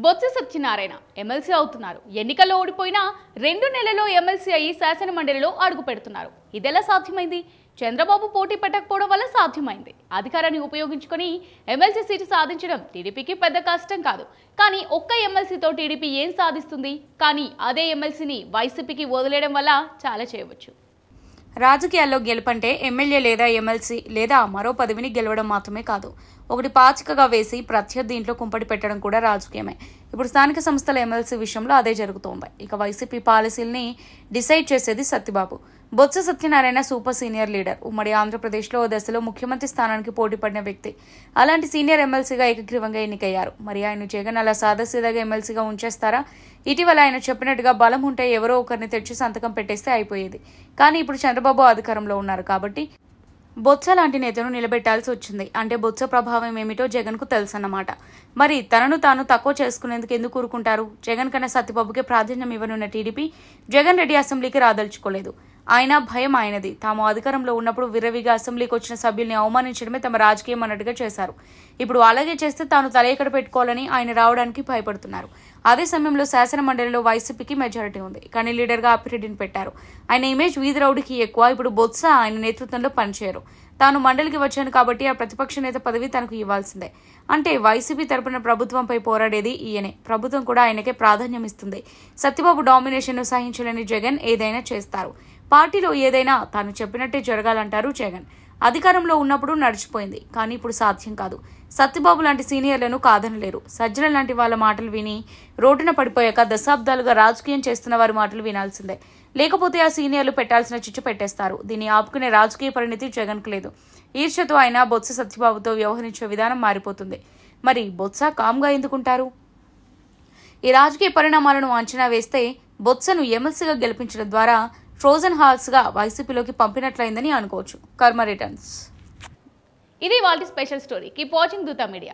Botsa Satyanarayana MLC అవుతున్నారు. ఎన్నికల్లో ఓడిపోయినా 2 నెలల్లో ఎమ్మెల్సీ అయ్యి శాసన మండలిలో అడుగు పెడుతున్నారు. ఇదెలా సాధ్యమైంది? చంద్రబాబు పోటీ పెట్టకపోవడం వల్ల సాధ్యమైంది. అధికారాన్ని ఉపయోగించుకొని ఎమ్మెల్సీ సీటు సాధించడం టీడీపీకి పెద్ద కష్టం కాదు. కానీ ఒక్క ఎమ్మెల్సీతో టీడీపీ ఏం సాధిస్తుంది? కానీ అదే ఎమ్మెల్సీని వైసీపీకి వదిలేయడం వల్ల చాలా చేయవచ్చు. రాజకీయాల్లో గెలుపంటే ఎమ్మెల్యే లేదా ఎమ్మెల్సీ లేదా మరో పదవిని గెలవడం మాత్రమే కాదు. ఒకటి పాచికగా వేసి ప్రత్యర్థి ఇంట్లో కుంపటి పెట్టడం కూడా రాజకీయమే. ఇప్పుడు స్థానిక సంస్థల ఎమ్మెల్సీ విషయంలో అదే జరుగుతోంది. ఇక వైసీపీ పాలసీల్ని డిసైడ్ చేసేది Satyababu. Botsa Satyanarayana super senior leader. ఉమ్మడి ఆంధ్రప్రదేశ్లో ఓ దశలో ముఖ్యమంత్రి స్థానానికి పోటీ పడిన వ్యక్తి. అలాంటి సీనియర్ ఎమ్మెల్సీగా ఏకగ్రీవంగా ఎన్నికయ్యారు. మరి ఆయన జగన్ అలా సాదాసీదాగా ఎమ్మెల్సీగా ఉంచేస్తారా? ఇటీవల ఆయన చెప్పినట్టుగా బలం ఉంటే ఎవరో ఒకరిని తెచ్చి సంతకం పెట్టేస్తే అయిపోయేది. కానీ ఇప్పుడు చంద్రబాబు అధికారంలో ఉన్నారు కాబట్టి బొత్స లాంటి నేతను నిలబెట్టాల్సి వచ్చింది. అంటే బొత్స ప్రభావం ఏమిటో జగన్కు తెలుసన్నమాట. మరి తనను తాను తక్కువ చేసుకునేందుకు ఎందుకు కూరుకుంటారు? జగన్ కన్నా సత్యబాబుకే ప్రాధాన్యం ఇవ్వనున్న టీడీపీ జగన్ రెడ్డి అసెంబ్లీకి రాదలుచుకోలేదు. ఆయన భయం ఆయనది. తాము అధికారంలో ఉన్నప్పుడు విరవిగా అసెంబ్లీకి వచ్చిన సభ్యుల్ని అవమానించడమే తమ రాజకీయం అన్నట్టుగా చేశారు. ఇప్పుడు అలాగే చేస్తే తాను తల ఎక్కడ పెట్టుకోవాలని ఆయన రావడానికి భయపడుతున్నారు. అదే సమయంలో శాసన మండలిలో వైసీపీకి మెజారిటీ ఉంది. కానీ లీడర్గా అప్పిరెడ్డిని పెట్టారు. ఆయన ఇమేజ్ వీధి రౌడీకి ఎక్కువ. ఇప్పుడు బొత్స ఆయన నేతృత్వంలో పనిచేయరు. తాను మండలికి వచ్చాను కాబట్టి ఆ ప్రతిపక్ష నేత పదవి తనకు ఇవ్వాల్సిందే. అంటే వైసీపీ తరపున ప్రభుత్వంపై పోరాడేది ఈయనే. ప్రభుత్వం కూడా ఆయనకే ప్రాధాన్యం ఇస్తుంది. సత్యబాబు డామినేషన్ ను సహించలేని జగన్ ఏదైనా చేస్తారు. పార్టీలో ఏదైనా తాను చెప్పినట్టే జరగాలంటారు జగన్. అధికారంలో ఉన్నప్పుడు నడిచిపోయింది, కానీ ఇప్పుడు సాధ్యం కాదు. సత్యబాబు లాంటి సీనియర్లను కాదనలేరు. సజ్జల లాంటి వాళ్ళ మాటలు విని రోడ్డున పడిపోయాక దశాబ్దాలుగా రాజకీయం చేస్తున్న వారి మాటలు వినాల్సిందే. లేకపోతే ఆ సీనియర్లు పెట్టాల్సిన చిచ్చు పెట్టేస్తారు. దీన్ని ఆపుకునే రాజకీయ పరిణితి జగన్కు లేదు. ఈర్ష్యతో ఆయన బొత్స సత్యబాబుతో వ్యవహరించే విధానం మారిపోతుంది. మరి బొత్స కామ్గా ఎందుకుంటారు? ఈ రాజకీయ పరిణామాలను అంచనా వేస్తే బొత్సను ఎమ్మెల్సీగా గెలిపించడం ద్వారా ట్రోజన్ హార్స్గా వైసీపీలోకి పంపినట్లయిందని అనుకోవచ్చు. కర్మ రిటర్న్స్. ఇది వాళ్ళ స్పెషల్ స్టోరీ. కీప్ వాచింగ్ దూత మీడియా.